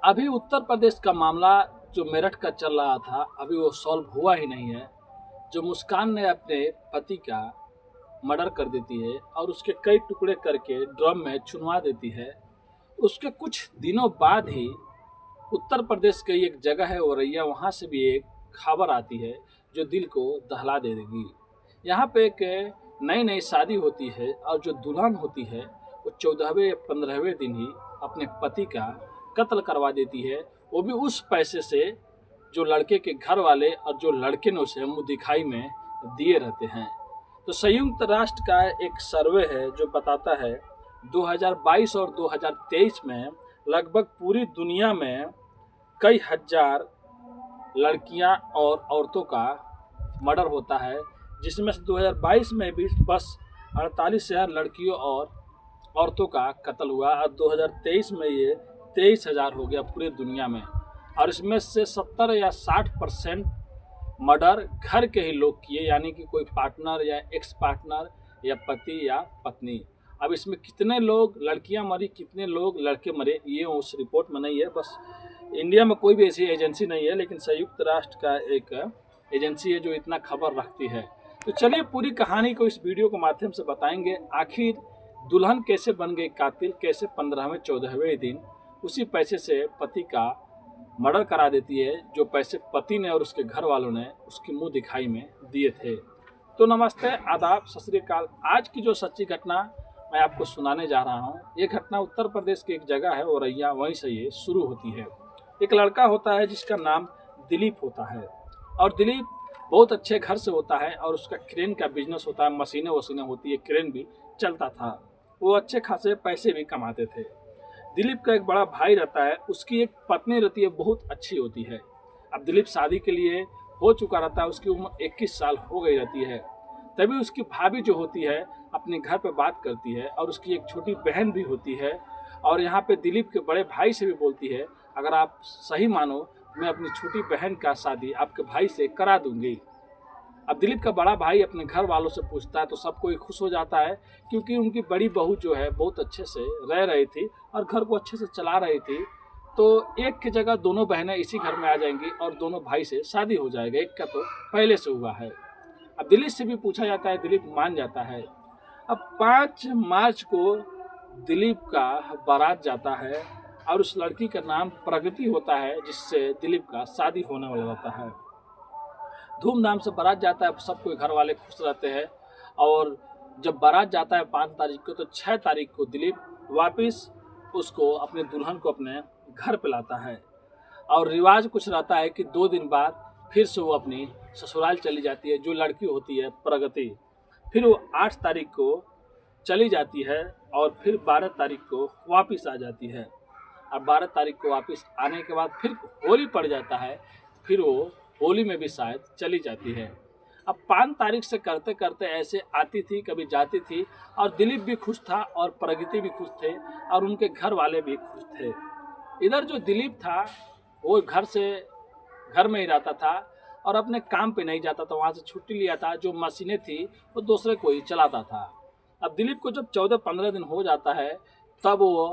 अभी उत्तर प्रदेश का मामला जो मेरठ का चल रहा था, अभी वो सॉल्व हुआ ही नहीं है। जो मुस्कान ने अपने पति का मर्डर कर देती है और उसके कई टुकड़े करके ड्रम में चुनवा देती है, उसके कुछ दिनों बाद ही उत्तर प्रदेश की एक जगह है औरैया, वहाँ से भी एक खबर आती है जो दिल को दहला दे देगी। यहाँ पे एक नई नई शादी होती है और जो दुल्हन होती है वो 14वें या 15वें दिन ही अपने पति का कत्ल करवा देती है, वो भी उस पैसे से जो लड़के के घर वाले और जो लड़के ने उसे मुँह दिखाई में दिए रहते हैं। तो संयुक्त राष्ट्र का एक सर्वे है जो बताता है 2022 और 2023 में लगभग पूरी दुनिया में कई हजार लड़कियां और औरतों का मर्डर होता है, जिसमें से 2022 में भी बस 48,000 लड़कियों और औरतों का कत्ल हुआ और 2023 में ये 23,000 हो गया पूरी दुनिया में। और इसमें से 70 या 60% मर्डर घर के ही लोग किए, यानी कि कोई पार्टनर या एक्स पार्टनर या पति या पत्नी। अब इसमें कितने लोग लड़कियां मरी, कितने लोग लड़के मरे, ये उस रिपोर्ट में नहीं है। बस इंडिया में कोई भी ऐसी एजेंसी नहीं है, लेकिन संयुक्त राष्ट्र का एक एजेंसी है जो इतना खबर रखती है। तो चलिए पूरी कहानी को इस वीडियो के माध्यम से बताएंगे। आखिर दुल्हन कैसे बन गई कातिल, कैसे 15वें 14वें दिन उसी पैसे से पति का मर्डर करा देती है, जो पैसे पति ने और उसके घर वालों ने उसकी मुंह दिखाई में दिए थे। तो नमस्ते, आदाब, सत श्री अकाल। आज की जो सच्ची घटना मैं आपको सुनाने जा रहा हूँ, ये घटना उत्तर प्रदेश की एक जगह है औरैया, वहीं से ये शुरू होती है। एक लड़का होता है जिसका नाम दिलीप होता है और दिलीप बहुत अच्छे घर से होता है और उसका क्रेन का बिजनेस होता है, मशीनें वशीनें होती है, क्रेन भी चलता था। वो अच्छे खासे पैसे भी कमाते थे। दिलीप का एक बड़ा भाई रहता है, उसकी एक पत्नी रहती है, बहुत अच्छी होती है। अब दिलीप शादी के लिए हो चुका रहता है, उसकी उम्र 21 साल हो गई रहती है। तभी उसकी भाभी जो होती है अपने घर पे बात करती है और उसकी एक छोटी बहन भी होती है और यहाँ पे दिलीप के बड़े भाई से भी बोलती है, अगर आप सही मानो मैं अपनी छोटी बहन का शादी आपके भाई से करा दूंगी। अब दिलीप का बड़ा भाई अपने घर वालों से पूछता है तो सब कोई खुश हो जाता है, क्योंकि उनकी बड़ी बहू जो है बहुत अच्छे से रह रही थी और घर को अच्छे से चला रही थी। तो एक की जगह दोनों बहनें इसी घर में आ जाएंगी और दोनों भाई से शादी हो जाएगा। एक का तो पहले से हुआ है। अब दिलीप से भी पूछा जाता है, दिलीप मान जाता है। अब 5 मार्च को दिलीप का बारात जाता है और उस लड़की का नाम प्रगति होता है, जिससे दिलीप का शादी होने वाला रहता है। धूमधाम से बारात जाता है, सब कोई घर वाले खुश रहते हैं। और जब बारात जाता है 5 तारीख को, तो 6 तारीख को दिलीप वापस उसको अपने दुल्हन को अपने घर पे लाता है। और रिवाज कुछ रहता है कि 2 दिन बाद फिर से वो अपनी ससुराल चली जाती है, जो लड़की होती है प्रगति। फिर वो 8 तारीख को चली जाती है और फिर 12 तारीख को वापस आ जाती है। और 12 तारीख को वापस आने के बाद फिर होली पड़ जाता है, फिर वो होली में भी शायद चली जाती है। अब 5 तारीख से करते करते ऐसे आती थी, कभी जाती थी, और दिलीप भी खुश था और प्रगति भी खुश थे और उनके घर वाले भी खुश थे। इधर जो दिलीप था वो घर में ही रहता था और अपने काम पे नहीं जाता था, वहाँ से छुट्टी लिया था। जो मशीनें थी वो दूसरे को ही चलाता था। अब दिलीप को जब 14-15 दिन हो जाता है, तब वो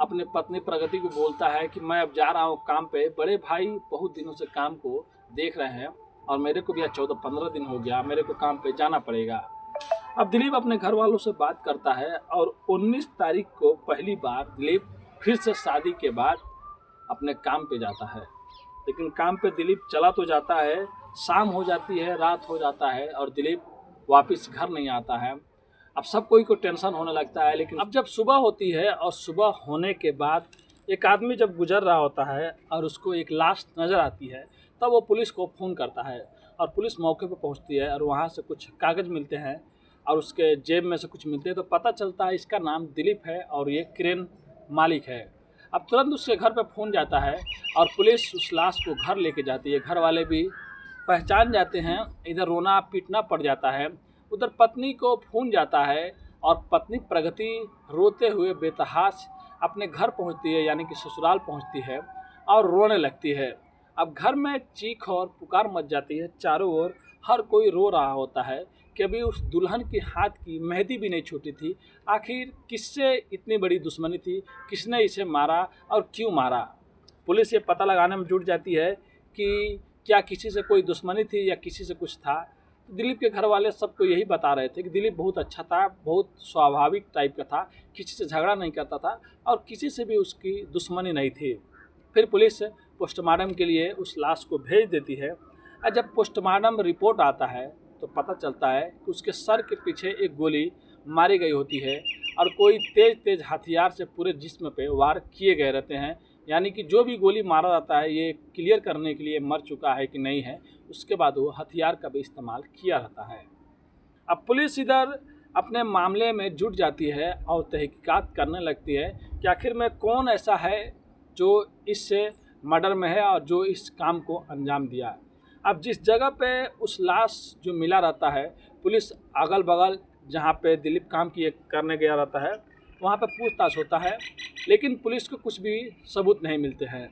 अपने पत्नी प्रगति को बोलता है कि मैं अब जा रहा हूँ काम पे, बड़े भाई बहुत दिनों से काम को देख रहे हैं और मेरे को भी 14-15 दिन हो गया, मेरे को काम पे जाना पड़ेगा। अब दिलीप अपने घर वालों से बात करता है और 19 तारीख को पहली बार दिलीप फिर से शादी के बाद अपने काम पे जाता है। लेकिन काम पे दिलीप चला तो जाता है, शाम हो जाती है, रात हो जाता है और दिलीप वापस घर नहीं आता है। अब सब कोई को टेंशन होने लगता है। लेकिन अब जब सुबह होती है और सुबह होने के बाद एक आदमी जब गुजर रहा होता है और उसको एक लाश नज़र आती है, तब वो पुलिस को फ़ोन करता है और पुलिस मौके पर पहुंचती है और वहां से कुछ कागज़ मिलते हैं और उसके जेब में से कुछ मिलते हैं। तो पता चलता है इसका नाम दिलीप है और ये क्रेन मालिक है। अब तुरंत उसके घर पे फ़ोन जाता है और पुलिस उस लाश को घर लेके जाती है। घर वाले भी पहचान जाते हैं, इधर रोना पीटना पड़ जाता है। उधर पत्नी को फ़ोन जाता है और पत्नी प्रगति रोते हुए बेतहाश अपने घर पहुंचती है, यानी कि ससुराल पहुंचती है और रोने लगती है। अब घर में चीख और पुकार मच जाती है, चारों ओर हर कोई रो रहा होता है कि अभी उस दुल्हन के हाथ की मेहंदी भी नहीं छूटी थी। आखिर किससे इतनी बड़ी दुश्मनी थी, किसने इसे मारा और क्यों मारा। पुलिस ये पता लगाने में जुट जाती है कि क्या किसी से कोई दुश्मनी थी या किसी से कुछ था। तो दिलीप के घर वाले सबको यही बता रहे थे कि दिलीप बहुत अच्छा था, बहुत स्वाभाविक टाइप का था, किसी से झगड़ा नहीं करता था और किसी से भी उसकी दुश्मनी नहीं थी। फिर पुलिस पोस्टमार्टम के लिए उस लाश को भेज देती है और जब पोस्टमार्टम रिपोर्ट आता है तो पता चलता है कि उसके सर के पीछे एक गोली मारी गई होती है और कोई तेज तेज हथियार से पूरे जिस्म पे वार किए गए रहते हैं। यानी कि जो भी गोली मारा जाता है ये क्लियर करने के लिए मर चुका है कि नहीं है, उसके बाद वो हथियार का भी इस्तेमाल किया रहता है। अब पुलिस इधर अपने मामले में जुट जाती है और तहकीकात करने लगती है कि आखिर में कौन ऐसा है जो इससे मर्डर में है और जो इस काम को अंजाम दिया। अब जिस जगह पे उस लाश जो मिला रहता है, पुलिस अगल बगल जहाँ पे दिलीप काम किए करने गया रहता है वहाँ पे पूछताछ होता है, लेकिन पुलिस को कुछ भी सबूत नहीं मिलते हैं।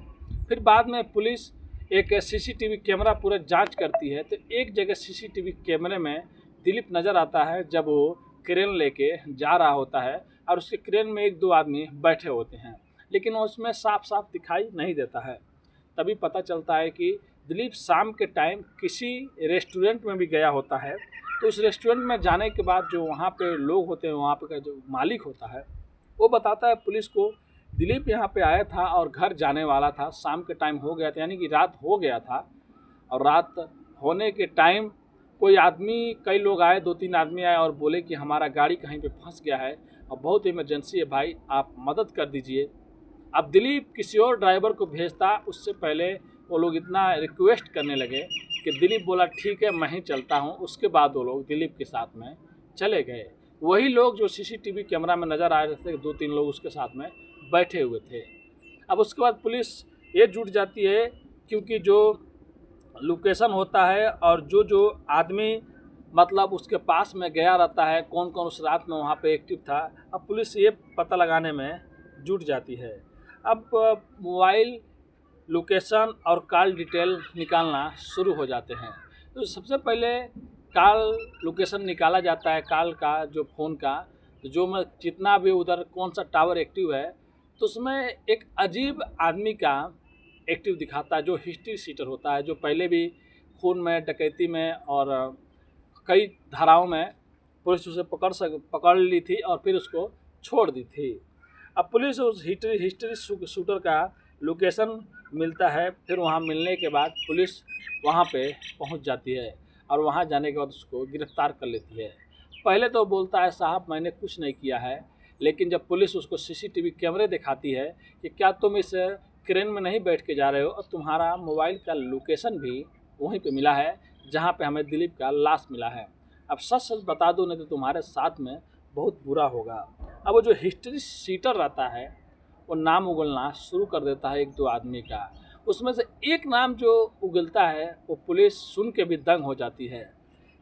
फिर बाद में पुलिस एक सीसीटीवी कैमरा पूरा जांच करती है तो एक जगह सीसीटीवी कैमरे में दिलीप नज़र आता है जब वो क्रेन लेके जा रहा होता है और उसके क्रेन में एक दो आदमी बैठे होते हैं, लेकिन उसमें साफ साफ दिखाई नहीं देता है। तभी पता चलता है कि दिलीप शाम के टाइम किसी रेस्टोरेंट में भी गया होता है। तो उस रेस्टोरेंट में जाने के बाद जो वहाँ पे लोग होते हैं, वहाँ पे का जो मालिक होता है, वो बताता है पुलिस को दिलीप यहाँ पे आया था और घर जाने वाला था, शाम के टाइम हो गया था, यानी कि रात हो गया था। और रात होने के टाइम कोई आदमी, कई लोग आए, दो तीन आदमी आए और बोले कि हमारा गाड़ी कहीं पे फंस गया है और बहुत इमरजेंसी है भाई, आप मदद कर दीजिए। अब दिलीप किसी और ड्राइवर को भेजता, उससे पहले वो लोग इतना रिक्वेस्ट करने लगे कि दिलीप बोला ठीक है मैं ही चलता हूँ। उसके बाद वो लोग दिलीप के साथ में चले गए। वही लोग जो सीसीटीवी कैमरा में नज़र आ रहे थे, दो तीन लोग उसके साथ में बैठे हुए थे। अब उसके बाद पुलिस ये जुट जाती है क्योंकि जो लोकेशन होता है और जो जो आदमी मतलब उसके पास में गया रहता है, कौन कौन उस रात में वहाँ पे एक्टिव था, अब पुलिस ये पता लगाने में जुट जाती है। अब मोबाइल लोकेशन और कॉल डिटेल निकालना शुरू हो जाते हैं। तो सबसे पहले कॉल लोकेशन निकाला जाता है, कॉल का जो फ़ोन का, तो जो मैं जितना भी उधर कौन सा टावर एक्टिव है, तो उसमें एक अजीब आदमी का एक्टिव दिखाता है जो हिस्ट्री सीटर होता है, जो पहले भी खून में, डकैती में और कई धाराओं में पुलिस उसे पकड़ ली थी और फिर उसको छोड़ दी थी। अब पुलिस उस हिस्ट्री शूटर का लोकेशन मिलता है। फिर वहाँ मिलने के बाद पुलिस वहाँ पे पहुँच जाती है और वहाँ जाने के बाद उसको गिरफ्तार कर लेती है। पहले तो बोलता है साहब मैंने कुछ नहीं किया है, लेकिन जब पुलिस उसको सीसीटीवी कैमरे दिखाती है कि क्या तुम इस क्रेन में नहीं बैठ के जा रहे हो और तुम्हारा मोबाइल का लोकेशन भी वहीं पे मिला है जहाँ पे हमें दिलीप का लाश मिला है, अब सच सच बता दो नहीं तो तुम्हारे साथ में बहुत बुरा होगा। अब वो जो हिस्ट्री सीटर रहता है वो नाम उगलना शुरू कर देता है एक दो आदमी का। उसमें से एक नाम जो उगलता है वो पुलिस सुन के भी दंग हो जाती है।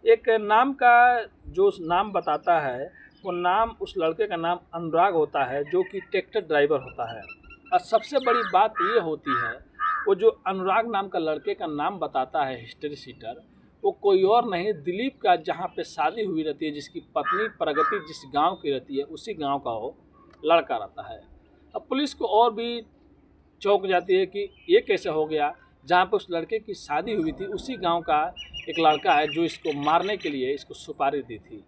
एक नाम का जो नाम बताता है वो नाम, उस लड़के का नाम अनुराग होता है जो कि ट्रैक्टर ड्राइवर होता है। और सबसे बड़ी बात ये होती है वो जो अनुराग नाम का लड़के का नाम बताता है हिस्ट्री सीटर, वो कोई और नहीं दिलीप का जहाँ पे शादी हुई रहती है, जिसकी पत्नी प्रगति जिस गांव की रहती है उसी गांव का वो लड़का रहता है। अब पुलिस को और भी चौंक जाती है कि ये कैसे हो गया, जहाँ पे उस लड़के की शादी हुई थी उसी गांव का एक लड़का है जो इसको मारने के लिए इसको सुपारी दी थी।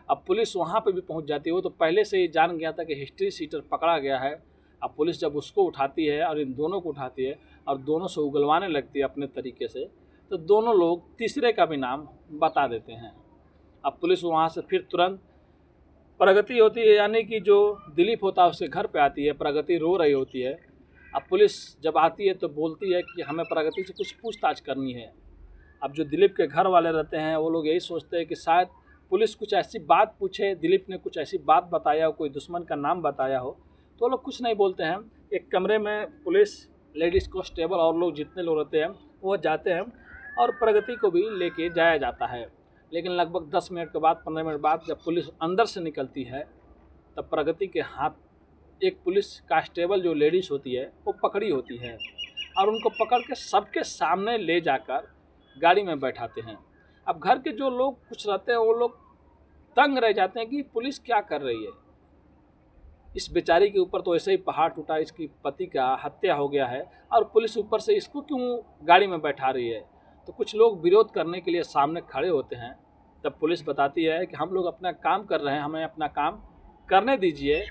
अब पुलिस वहाँ पे भी पहुँच जाती है। वो तो पहले से ही जान गया था कि हिस्ट्री सीटर पकड़ा गया है। अब पुलिस जब उसको उठाती है और इन दोनों को उठाती है और दोनों से उगलवाने लगती है अपने तरीके से, तो दोनों लोग तीसरे का भी नाम बता देते हैं। अब पुलिस वहाँ से फिर तुरंत प्रगति होती है, यानी कि जो दिलीप होता है उसके घर पे आती है। प्रगति रो रही होती है। अब पुलिस जब आती है तो बोलती है कि हमें प्रगति से कुछ पूछताछ करनी है। अब जो दिलीप के घर वाले रहते हैं वो लोग यही सोचते हैं कि शायद पुलिस कुछ ऐसी बात पूछे, दिलीप ने कुछ ऐसी बात बताया हो, कोई दुश्मन का नाम बताया हो, तो वो लोग कुछ नहीं बोलते हैं। एक कमरे में पुलिस, लेडीज़ कांस्टेबल और लोग जितने लोग रहते हैं वो जाते हैं और प्रगति को भी लेके जाया जाता है। लेकिन लगभग 10 मिनट के बाद, 15 मिनट बाद जब पुलिस अंदर से निकलती है तब प्रगति के हाथ एक पुलिस कांस्टेबल जो लेडीज़ होती है वो पकड़ी होती है और उनको पकड़ के सबके सामने ले जाकर गाड़ी में बैठाते हैं। अब घर के जो लोग कुछ रहते हैं वो लोग तंग रह जाते हैं कि पुलिस क्या कर रही है, इस बेचारी के ऊपर तो ऐसे ही पहाड़ टूटा, इसकी पति का हत्या हो गया है और पुलिस ऊपर से इसको क्यों गाड़ी में बैठा रही है। तो कुछ लोग विरोध करने के लिए सामने खड़े होते हैं। तब पुलिस बताती है कि हम लोग अपना काम कर रहे हैं, हमें अपना काम करने दीजिए।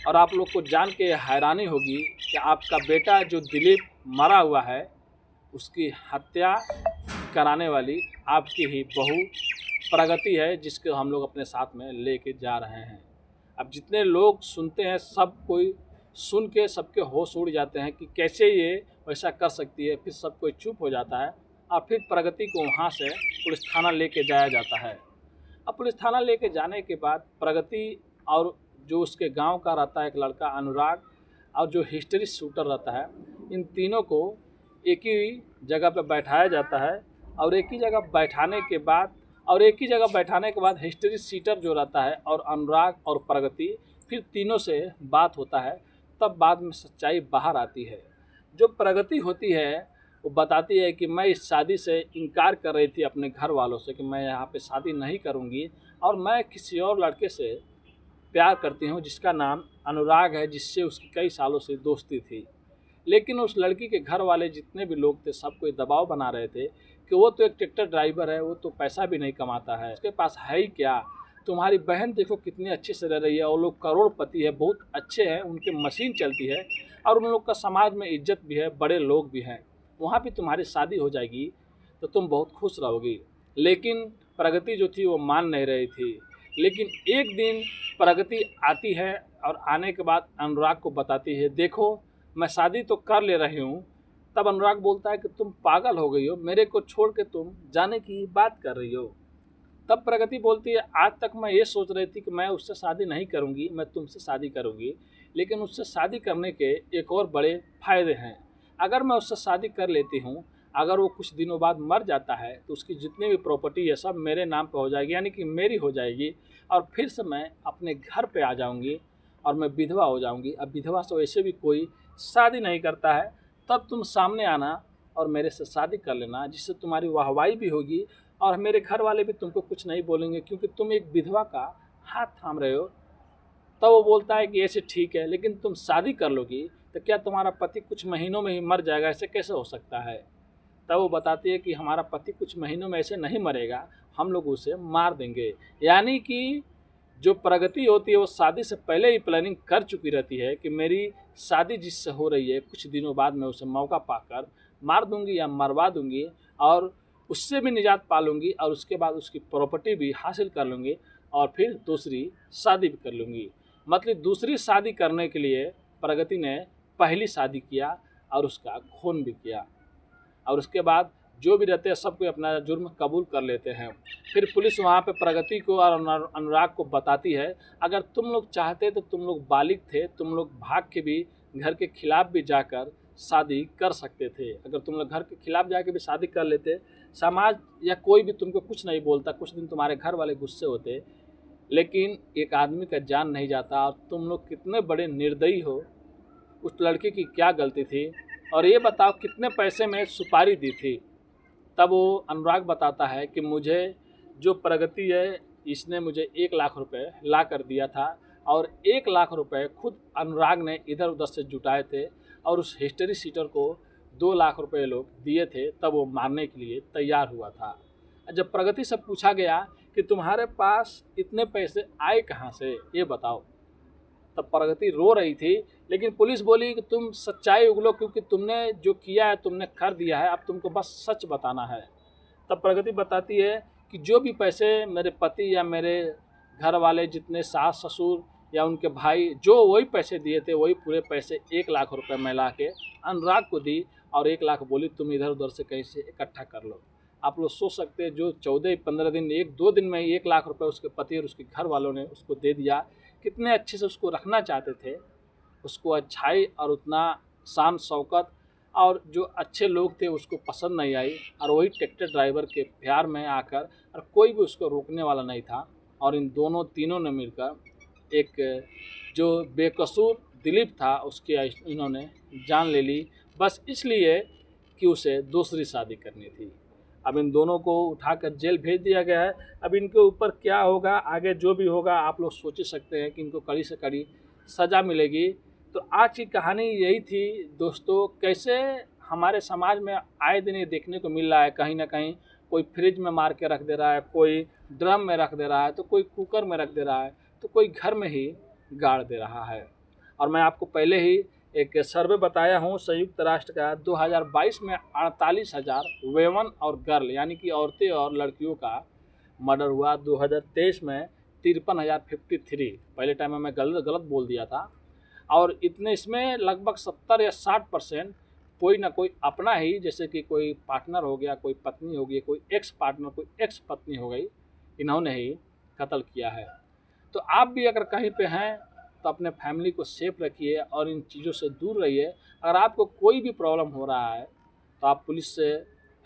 और आप लोग को जान के हैरानी होगी कि आपका बेटा जो दिलीप मरा हुआ है, उसकी हत्या कराने वाली आपकी ही बहू प्रगति है, जिसको हम लोग अपने साथ में लेके जा रहे हैं। अब जितने लोग सुनते हैं, सब कोई सुन के सबके होश उड़ जाते हैं कि कैसे ये वैसा कर सकती है। फिर सब कोई चुप हो जाता है और फिर प्रगति को वहाँ से पुलिस थाना लेके जाया जाता है। अब पुलिस थाना लेके जाने के बाद प्रगति और जो उसके गांव का रहता है एक लड़का अनुराग और जो हिस्ट्री शूटर रहता है, इन तीनों को एक ही जगह पे बैठाया जाता है। और एक ही जगह बैठाने के बाद हिस्ट्री सीटर जो रहता है और अनुराग और प्रगति, फिर तीनों से बात होता है। तब बाद में सच्चाई बाहर आती है। जो प्रगति होती है वो बताती है कि मैं इस शादी से इनकार कर रही थी अपने घर वालों से कि मैं यहाँ पे शादी नहीं करूँगी और मैं किसी और लड़के से प्यार करती हूँ जिसका नाम अनुराग है, जिससे उसकी कई सालों से दोस्ती थी। लेकिन उस लड़की के घर वाले जितने भी लोग थे, सब कोई दबाव बना रहे थे कि वो तो एक ट्रैक्टर ड्राइवर है, वो तो पैसा भी नहीं कमाता है, उसके पास है ही क्या। तुम्हारी बहन देखो कितनी अच्छे से रह रही है और लोग करोड़पति है, बहुत अच्छे हैं, उनकी मशीन चलती है और उन लोग का समाज में इज्जत भी है, बड़े लोग भी हैं, वहाँ भी तुम्हारी शादी हो जाएगी तो तुम बहुत खुश रहोगी। लेकिन प्रगति जो थी वो मान नहीं रही थी। लेकिन एक दिन प्रगति आती है और आने के बाद अनुराग को बताती है, देखो मैं शादी तो कर ले रही हूँ। तब अनुराग बोलता है कि तुम पागल हो गई हो, मेरे को छोड़ के तुम जाने की बात कर रही हो। तब प्रगति बोलती है, आज तक मैं ये सोच रही थी कि मैं उससे शादी नहीं करूँगी, मैं तुमसे शादी करूँगी। लेकिन उससे शादी करने के एक और बड़े फायदे हैं। अगर मैं उससे शादी कर लेती हूँ, अगर वो कुछ दिनों बाद मर जाता है तो उसकी जितनी भी प्रॉपर्टी है सब मेरे नाम पे हो जाएगी, यानी कि मेरी हो जाएगी। और फिर से मैं अपने घर पे आ जाऊँगी और मैं विधवा हो जाऊँगी। अब विधवा से वैसे भी कोई शादी नहीं करता है। तब तुम सामने आना और मेरे से शादी कर लेना, जिससे तुम्हारी वाहवाही भी होगी और मेरे घर वाले भी तुमको कुछ नहीं बोलेंगे, क्योंकि तुम एक विधवा का हाथ थाम रहे हो। तब वो बोलता है कि ऐसे ठीक है, लेकिन तुम शादी कर लोगी तो क्या तुम्हारा पति कुछ महीनों में ही मर जाएगा, ऐसे कैसे हो सकता है। तब वो बताती है कि हमारा पति कुछ महीनों में ऐसे नहीं मरेगा, हम लोग उसे मार देंगे। यानी कि जो प्रगति होती है वो शादी से पहले ही प्लानिंग कर चुकी रहती है कि मेरी शादी जिससे हो रही है कुछ दिनों बाद मैं उसे मौका पाकर मार दूंगी या मरवा दूंगी और उससे भी निजात पा लूँगी और उसके बाद उसकी प्रॉपर्टी भी हासिल कर लूँगी और फिर दूसरी शादी भी कर लूँगी। मतलब दूसरी शादी करने के लिए प्रगति ने पहली शादी किया और उसका खून भी किया। और उसके बाद जो भी रहते हैं सब कोई अपना जुर्म कबूल कर लेते हैं। फिर पुलिस वहाँ पे प्रगति को और अनुराग को बताती है, अगर तुम लोग चाहते तो तुम लोग बालिग थे, तुम लोग भाग के भी घर के खिलाफ भी जाकर शादी कर सकते थे। अगर तुम लोग घर के खिलाफ जाके भी शादी कर लेते, समाज या कोई भी तुमको कुछ नहीं बोलता, कुछ दिन तुम्हारे घर वाले गुस्से होते, लेकिन एक आदमी का जान नहीं जाता। और तुम लोग कितने बड़े निर्दयी हो, उस लड़के की क्या गलती थी, और ये बताओ कितने पैसे में सुपारी दी थी। तब वो अनुराग बताता है कि मुझे जो प्रगति है इसने मुझे 1 लाख रुपए ला कर दिया था और 1 लाख रुपए खुद अनुराग ने इधर उधर से जुटाए थे और उस हिस्ट्री सीटर को 2 लाख रुपए लोग दिए थे, तब वो मारने के लिए तैयार हुआ था। जब प्रगति से पूछा गया कि तुम्हारे पास इतने पैसे आए कहाँ से, ये बताओ, तब प्रगति रो रही थी। लेकिन पुलिस बोली कि तुम सच्चाई उगलो, क्योंकि तुमने जो किया है तुमने कर दिया है, अब तुमको बस सच बताना है। तब प्रगति बताती है कि जो भी पैसे मेरे पति या मेरे घर वाले जितने सास ससुर या उनके भाई जो वही पैसे दिए थे, वही पूरे पैसे 1 लाख रुपए मैं ला के अनुराग को दी और 1 लाख बोली तुम इधर उधर से कहीं से इकट्ठा कर लो। आप लोग सोच सकते हैं, जो 14-15 दिन 1-2 दिन में ही 1 लाख रुपए उसके पति और उसके घर वालों ने उसको दे दिया। कितने अच्छे से उसको रखना चाहते थे, उसको अच्छाई और उतना शान शौकत और जो अच्छे लोग थे उसको पसंद नहीं आई, और वही ट्रैक्टर ड्राइवर के प्यार में आकर और कोई भी उसको रोकने वाला नहीं था। और इन दोनों तीनों ने मिलकर एक जो बेकसूर दिलीप था उसकी इन्होंने जान ले ली, बस इसलिए कि उसे दूसरी शादी करनी थी। अब इन दोनों को उठाकर जेल भेज दिया गया है। अब इनके ऊपर क्या होगा आगे, जो भी होगा आप लोग सोच ही सकते हैं कि इनको कड़ी से कड़ी सज़ा मिलेगी। तो आज की कहानी यही थी दोस्तों, कैसे हमारे समाज में आए दिन ये देखने को मिल रहा है, कहीं ना कहीं कोई फ्रिज में मार के रख दे रहा है, कोई ड्रम में रख दे रहा है, तो कोई कुकर में रख दे रहा है, तो कोई घर में ही गाड़ दे रहा है। और मैं आपको पहले ही एक सर्वे बताया हूँ संयुक्त राष्ट्र का, 2022 में 48,000 वेमन और गर्ल यानी कि औरतें और लड़कियों का मर्डर हुआ। 2023 में 53,053, पहले टाइम में मैं गलत बोल दिया था। और इतने इसमें लगभग 70 या 60% कोई ना कोई अपना ही, जैसे कि कोई पार्टनर हो गया, कोई पत्नी हो गई, कोई एक्स पार्टनर, कोई एक्स पत्नी हो गई, इन्होंने ही कत्ल किया है। तो आप भी अगर कहीं पे हैं तो अपने फैमिली को सेफ रखिए और इन चीज़ों से दूर रहिए। अगर आपको कोई भी प्रॉब्लम हो रहा है तो आप पुलिस से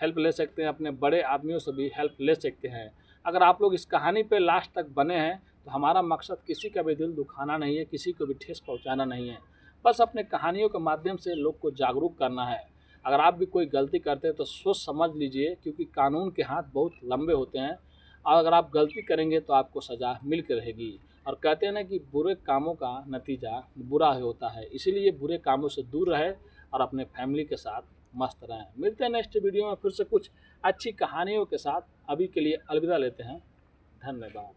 हेल्प ले सकते हैं, अपने बड़े आदमियों से भी हेल्प ले सकते हैं। अगर आप लोग इस कहानी पे लास्ट तक बने हैं तो हमारा मकसद किसी का भी दिल दुखाना नहीं है, किसी को भी ठेस पहुंचाना नहीं है, बस अपने कहानियों के माध्यम से लोग को जागरूक करना है। अगर आप भी कोई गलती करते हैं तो सोच समझ लीजिए, क्योंकि कानून के हाथ बहुत लंबे होते हैं और अगर आप गलती करेंगे तो आपको सज़ा मिल कर रहेगी। और कहते हैं ना कि बुरे कामों का नतीजा बुरा ही होता है, इसीलिए बुरे कामों से दूर रहे और अपने फैमिली के साथ मस्त रहें। मिलते हैं नेक्स्ट वीडियो में फिर से कुछ अच्छी कहानियों के साथ। अभी के लिए अलविदा लेते हैं। धन्यवाद।